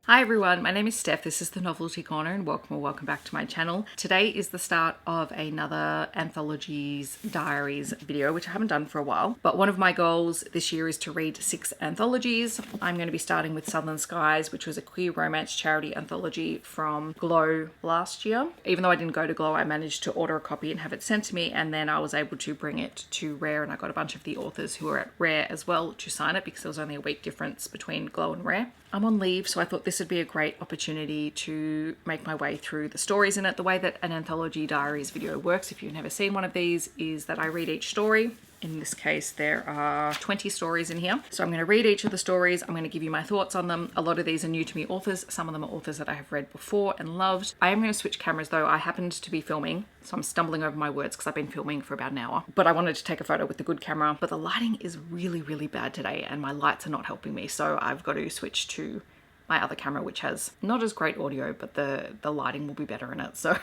Hi everyone, my name is Steph. This is the Novelty Corner and welcome back to my channel. Today is the start of another Anthologies Diaries video, which I haven't done for a while. But one of my goals this year is to read 6 anthologies. I'm going to be starting with Southern Skies, which was a queer romance charity anthology from GLO last year. Even though I didn't go to GLO, I managed to order a copy and have it sent to me, and then I was able to bring it to Rare, and I got a bunch of the authors who were at Rare as well to sign it because there was only a week difference between GLO and Rare. I'm on leave, so I thought this would be a great opportunity to make my way through the stories in it. The way that an Anthology Diaries video works, if you've never seen one of these, is that I read each story. In this case, there are 20 stories in here. So I'm going to read each of the stories. I'm going to give you my thoughts on them. A lot of these are new to me authors. Some of them are authors that I have read before and loved. I am going to switch cameras though. I happened to be filming, so I'm stumbling over my words because I've been filming for about an hour. But I wanted to take a photo with the good camera. But the lighting is really bad today and my lights are not helping me. So I've got to switch to my other camera, which has not as great audio, but the lighting will be better in it. So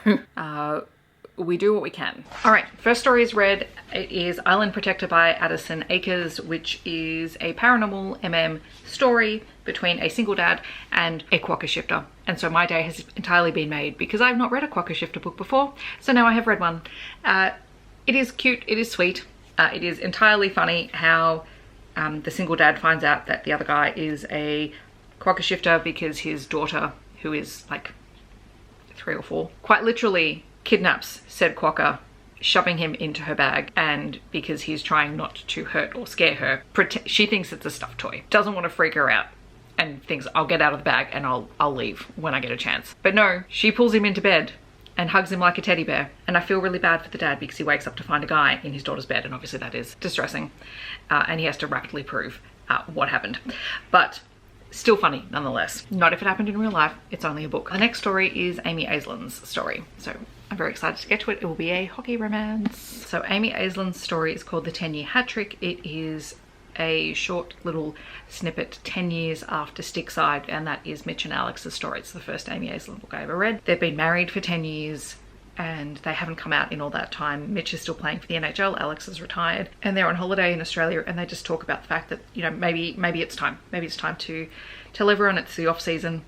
we do what we can. All right, first story is read. It is Island Protector by Addison Acres, which is a paranormal story between a single dad and a quokka shifter. And so my day has entirely been made because I've not read a quokka shifter book before. So now I have read one. It is cute, it is sweet. It is entirely funny how the single dad finds out that the other guy is a quokka shifter because his daughter, who is like 3 or 4, quite literally kidnaps said quokka, shoving him into her bag, and because he's trying not to hurt or scare her, she thinks it's a stuffed toy, doesn't want to freak her out, and thinks I'll get out of the bag and I'll leave when I get a chance. But no, she pulls him into bed and hugs him like a teddy bear, and I feel really bad for the dad because he wakes up to find a guy in his daughter's bed, and obviously that is distressing, and he has to rapidly prove what happened. But still funny nonetheless. Not if it happened in real life, it's only a book. The next story is Amy Aislin's story, so I'm very excited to get to it. It will be a hockey romance. So Amy Aislin's story is called The 10-Year Hat Trick. It is a short little snippet 10 years after Stickside, and that is Mitch and Alex's story. It's the first Amy Aislin book I ever read. They've been married for 10 years and they haven't come out in all that time. Mitch is still playing for the NHL, Alex is retired, and they're on holiday in Australia, and they just talk about the fact that, you know, maybe it's time to tell everyone it's the off season.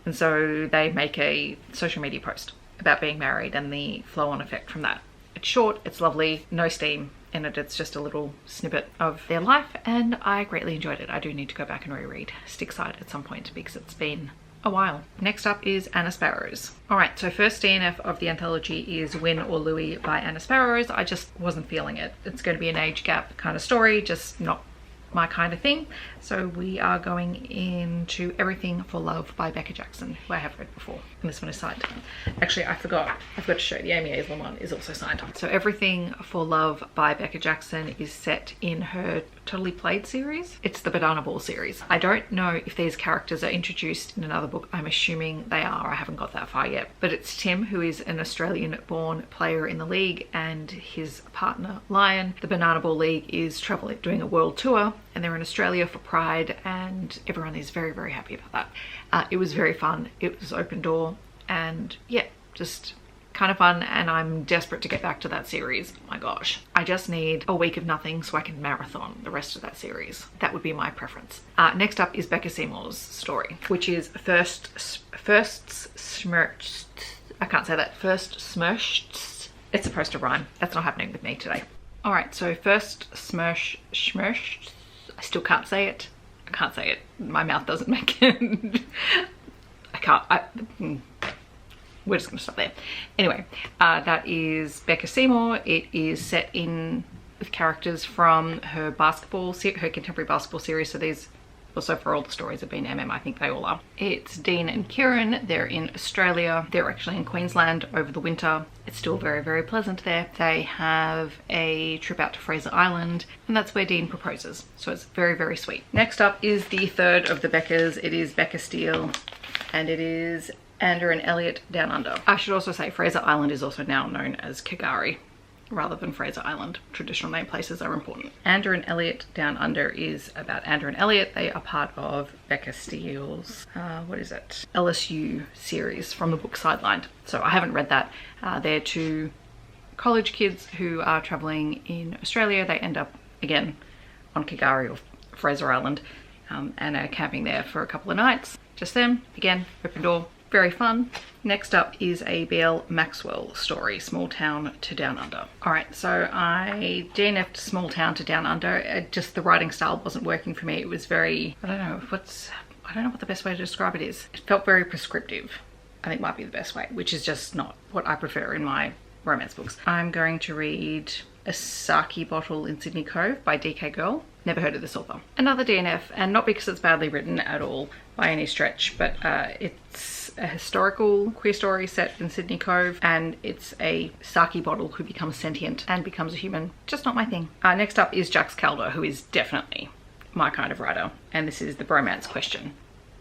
And so they make a social media post about being married and the flow on effect from that. It's short, it's lovely, no steam in it, it's just a little snippet of their life, and I greatly enjoyed it. I do need to go back and reread Stickside at some point because it's been a while. Next up is Anna Sparrows. All right, so first DNF of the anthology is Win or Louie by Anna Sparrows. I just wasn't feeling it. It's going to be an age gap kind of story, just not my kind of thing. So we are going into Everything for Love by Becca Jackson, who I have read before, and this one is signed. Actually, I forgot to show you, the Amy Aislin one is also signed. So Everything for Love by Becca Jackson is set in her Totally Played series. It's the Banana Ball series. I don't know if these characters are introduced in another book. I'm assuming they are. I haven't got that far yet. But it's Tim, who is an Australian-born player in the league, and his partner, Lion. The Banana Ball League is traveling, doing a world tour, and they're in Australia for Pride, and everyone is very happy about that. It was very fun. It was open door, and yeah, just kind of fun, and I'm desperate to get back to that series. Oh my gosh, I just need a week of nothing so I can marathon the rest of that series. That would be my preference. Next up is Becca Seymour's story, which is First Schmirsts. I can't say that. First Schmirsts. It's supposed to rhyme. That's not happening with me today. All right, so First Schmirsts. I still can't say it. I can't say it. My mouth doesn't make it. We're just gonna stop there. Anyway, that is Becca Seymour. It is set in with characters from her contemporary basketball series. So these also, for all the stories have been I think they all are. It's Dean and Kieran. They're in Australia. They're actually in Queensland over the winter. It's still very pleasant there. They have a trip out to Fraser Island, and that's where Dean proposes. So it's very sweet. Next up is the third of the Beccas. It is Becca Steele, and it is Andrew and Elliott Down Under. I should also say Fraser Island is also now known as K'gari rather than Fraser Island. Traditional name places are important. Andrew and Elliott Down Under is about Andrew and Elliott. They are part of Becca Steele's, LSU series from the book Sidelined. So I haven't read that. They're two college kids who are traveling in Australia. They end up again on K'gari or Fraser Island and are camping there for a couple of nights. just them. Again, open door, very fun. Next up is a BL Maxwell story, Small Town to Down Under. All right, so I DNF'd Small Town to Down Under. Just the writing style wasn't working for me. It was very, I don't know what the best way to describe it is. It felt very prescriptive, I think might be the best way, which is just not what I prefer in my romance books. I'm going to read A Sake Bottle in Sydney Cove by DK Girl. Never heard of this author. Another DNF, and not because it's badly written at all by any stretch, but it's a historical queer story set in Sydney Cove, and it's a sake bottle who becomes sentient and becomes a human. Just not my thing. Next up is Jax Calder, who is definitely my kind of writer, and this is the Bromance Question,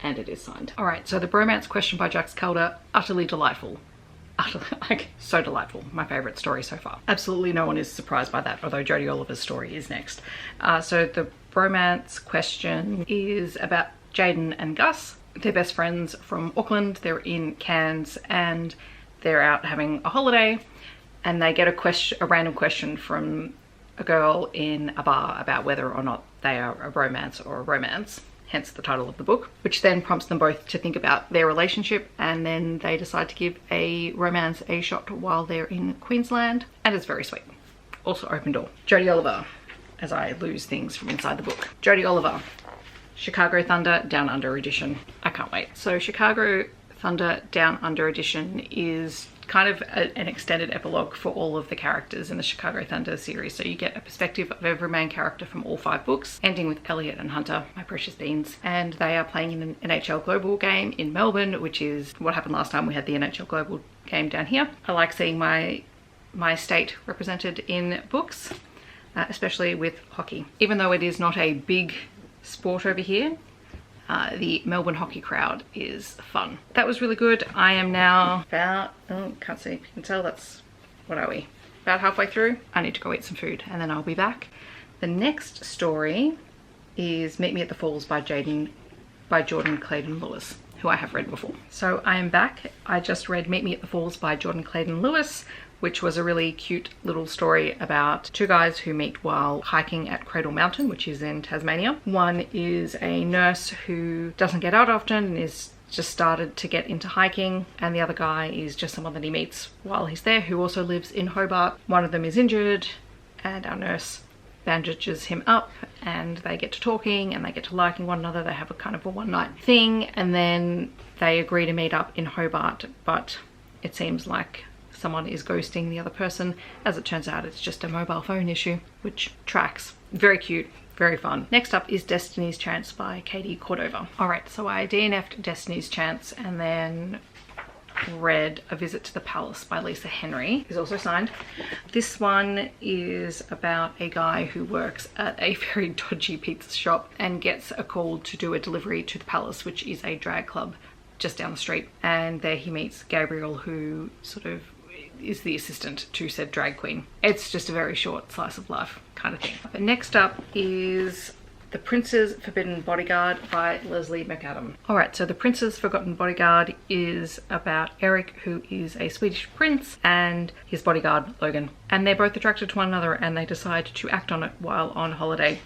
and it is signed. All right, so the Bromance Question by Jax Calder, utterly delightful. Like, so delightful. My favorite story so far. Absolutely no one is surprised by that, although Jodi Oliver's story is next. So the Bromance Question is about Jaden and Gus. They're best friends from Auckland. They're in Cairns and they're out having a holiday, and they get a random question from a girl in a bar about whether or not they are a bromance or a romance, hence the title of the book, which then prompts them both to think about their relationship, and then they decide to give a romance a shot while they're in Queensland, and it's very sweet. Also open door. Jodi Oliver, as I lose things from inside the book. Jodi Oliver, Chicago Thunder Down Under edition. I can't wait. So Chicago Thunder Down Under edition is kind of an extended epilogue for all of the characters in the Chicago Thunder series. So you get a perspective of every main character from all 5 books, ending with Elliott and Hunter, my precious beans. And they are playing in an NHL Global game in Melbourne, which is what happened last time we had the NHL Global game down here. I like seeing my state represented in books, especially with hockey. Even though it is not a big sport over here, the Melbourne hockey crowd is fun. That was really good. I am now about, oh, can't see, you can tell that's, what are we? About halfway through. I need to go eat some food and then I'll be back. The next story is Meet Me at the Falls by Jordan Clayden-Lewis, who I have read before. So I am back. I just read Meet Me at the Falls by Jordan Clayden-Lewis, which was a really cute little story about 2 guys who meet while hiking at Cradle Mountain, which is in Tasmania. One is a nurse who doesn't get out often and is just started to get into hiking, and the other guy is just someone that he meets while he's there who also lives in Hobart. One of them is injured and our nurse bandages him up, and they get to talking and they get to liking one another. They have a kind of a one-night thing, and then they agree to meet up in Hobart, but it seems like someone is ghosting the other person. As it turns out, it's just a mobile phone issue, which tracks. Very cute, very fun. Next up is Destiny's Chance by Kady Cordova. All right, so I DNF'd Destiny's Chance and then read A Visit to the Palace by Lisa Henry, is also signed. This one is about a guy who works at a very dodgy pizza shop and gets a call to do a delivery to the Palace, which is a drag club just down the street. And there he meets Gabriel, who sort of is the assistant to said drag queen. It's just a very short slice of life kind of thing. But next up is The Prince's Forbidden Bodyguard by Leslie McAdam. All right, so The Prince's Forgotten Bodyguard is about Eric, who is a Swedish prince, and his bodyguard, Logan. And they're both attracted to one another and they decide to act on it while on holiday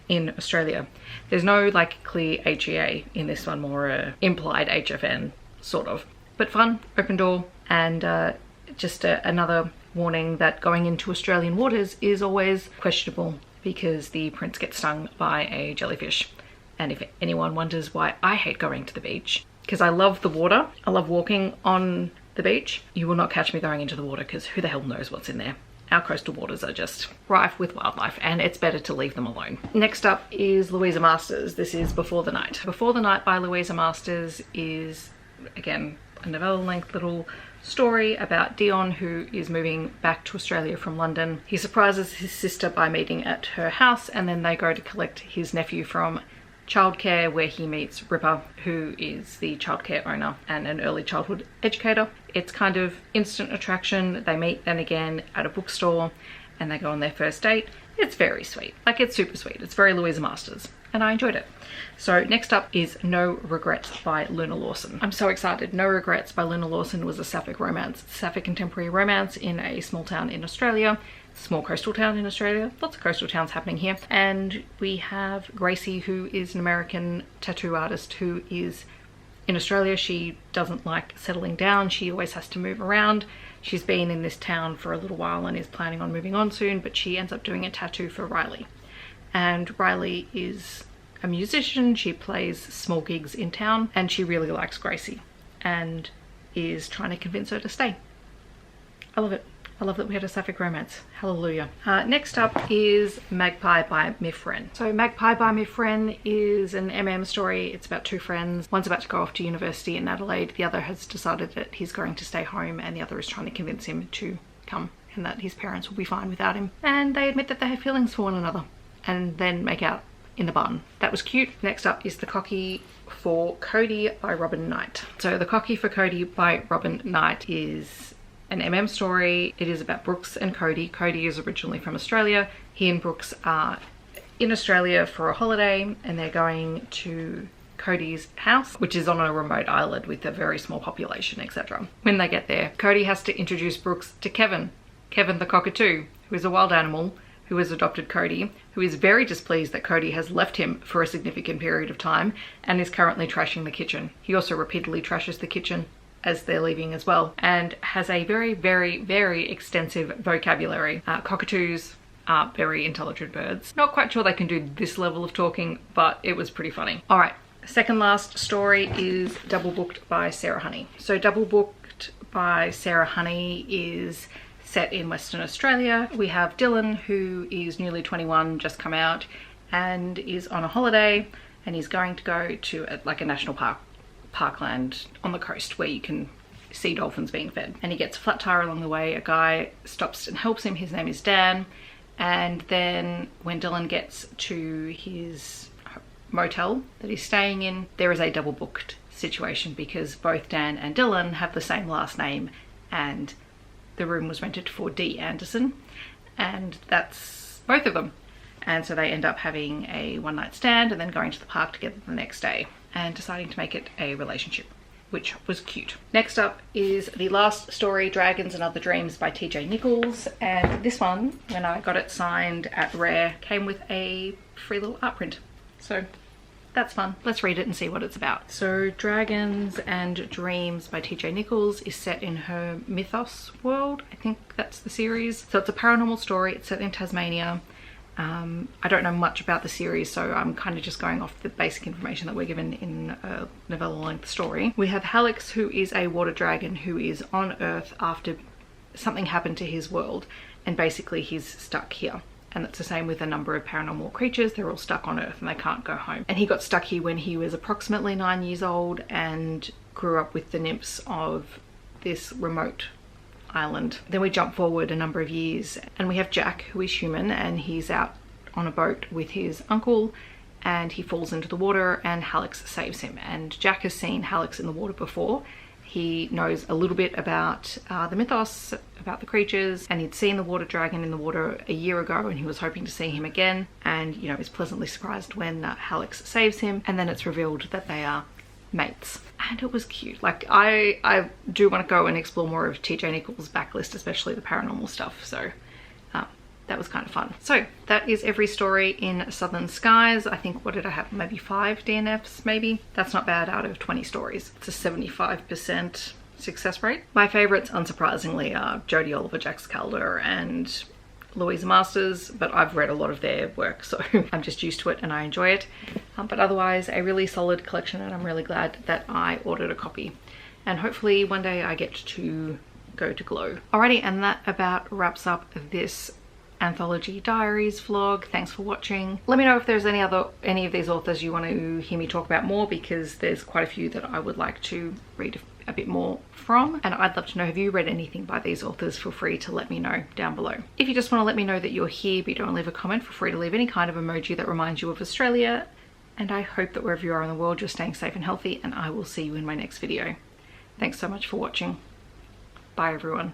in Australia. There's no like clear HEA in this one, more implied HFN sort of. But fun, open door, and just another warning that going into Australian waters is always questionable because the prince gets stung by a jellyfish. And if anyone wonders why I hate going to the beach, because I love the water, I love walking on the beach, you will not catch me going into the water because who the hell knows what's in there. Our coastal waters are just rife with wildlife and it's better to leave them alone. Next up is Louisa Masters. This is Before the Night. Before the Night by Louisa Masters is, again, a novella-length little story about Dion, who is moving back to Australia from London. He surprises his sister by meeting at her house, and then they go to collect his nephew from childcare, where he meets Ripper, who is the childcare owner and an early childhood educator. It's kind of instant attraction. They meet then again at a bookstore and they go on their first date. It's very sweet. Like, it's super sweet. It's very Louisa Masters and I enjoyed it. So next up is No Regrets by Luna Lawson. I'm so excited. No Regrets by Luna Lawson was a sapphic romance, sapphic contemporary romance in a small town in Australia. Small coastal town in Australia. Lots of coastal towns happening here. And we have Gracie, who is an American tattoo artist who is In Australia, she doesn't like settling down. She always has to move around. She's been in this town for a little while and is planning on moving on soon, but she ends up doing a tattoo for Riley. And Riley is a musician. She plays small gigs in town and she really likes Gracie and is trying to convince her to stay. I love it. I love that we had a sapphic romance. Hallelujah. Next up is Magpie by Myf Wren. So Magpie by Myf Wren is an story. It's about two friends. One's about to go off to university in Adelaide. The other has decided that he's going to stay home and the other is trying to convince him to come and that his parents will be fine without him. And they admit that they have feelings for one another and then make out in the barn. That was cute. Next up is The Cocky for Cody by Robin Knight. So The Cocky for Cody by Robin Knight is an story. It is about Brooks and Cody. Cody is originally from Australia. He and Brooks are in Australia for a holiday and they're going to Cody's house, which is on a remote island with a very small population, etc. When they get there, Cody has to introduce Brooks to Kevin the cockatoo, who is a wild animal who has adopted Cody, who is very displeased that Cody has left him for a significant period of time and is currently trashing the kitchen. He also repeatedly trashes the kitchen as they're leaving as well, and has a very, very, very extensive vocabulary. Cockatoos are very intelligent birds. Not quite sure they can do this level of talking, but it was pretty funny. All right, second last story is Double Booked by Sarah Honey. So Double Booked by Sarah Honey is set in Western Australia. We have Dylan, who is newly 21, just come out, and is on a holiday, and he's going to go to like a national parkland on the coast where you can see dolphins being fed. And he gets a flat tire along the way. A guy stops and helps him. His name is Dan. And then when Dylan gets to his motel that he's staying in, there is a double booked situation because both Dan and Dylan have the same last name and the room was rented for D. Addison, and that's both of them. And so they end up having a one-night stand and then going to the park together the next day and deciding to make it a relationship, which was cute. Next up is the last story, Dragons and Other Dreams by TJ Nichols. And this one, when I got it signed at Rare, came with a free little art print. So that's fun. Let's read it and see what it's about. So Dragons and Dreams by TJ Nichols is set in her mythos world. I think that's the series. So it's a paranormal story. It's set in Tasmania. I don't know much about the series, so I'm kind of just going off the basic information that we're given in a novella-length story. We have Hallex, who is a water dragon who is on Earth after something happened to his world, and basically he's stuck here. And that's the same with a number of paranormal creatures. They're all stuck on Earth and they can't go home. And he got stuck here when he was approximately 9 years old and grew up with the nymphs of this remote island. Then we jump forward a number of years and we have Jack, who is human, and he's out on a boat with his uncle and he falls into the water and Hallex saves him. And Jack has seen Hallex in the water before. He knows a little bit about the mythos, about the creatures, and he'd seen the water dragon in the water a year ago and he was hoping to see him again, and you know, is pleasantly surprised when Hallex saves him, and then it's revealed that they are mates. And it was cute. Like I do want to go and explore more of TJ Nichols' backlist, especially the paranormal stuff, so that was kind of fun. So that is every story in Southern Skies. I think, what did I have, maybe 5 DNFs maybe? That's not bad out of 20 stories. It's a 75% success rate. My favorites, unsurprisingly, are Jodi Oliver, Jax Calder and Louisa Masters, but I've read a lot of their work, so I'm just used to it and I enjoy it. But otherwise, a really solid collection, and I'm really glad that I ordered a copy. And hopefully one day I get to go to GLO. Alrighty, and that about wraps up this Anthology Diaries vlog. Thanks for watching. Let me know if there's any of these authors you want to hear me talk about more, because there's quite a few that I would like to read a bit more from, and I'd love to know, have you read anything by these authors? Feel free to let me know down below. If you just want to let me know that you're here but you don't want to leave a comment, feel free to leave any kind of emoji that reminds you of Australia, and I hope that wherever you are in the world you're staying safe and healthy, and I will see you in my next video. Thanks so much for watching. Bye everyone.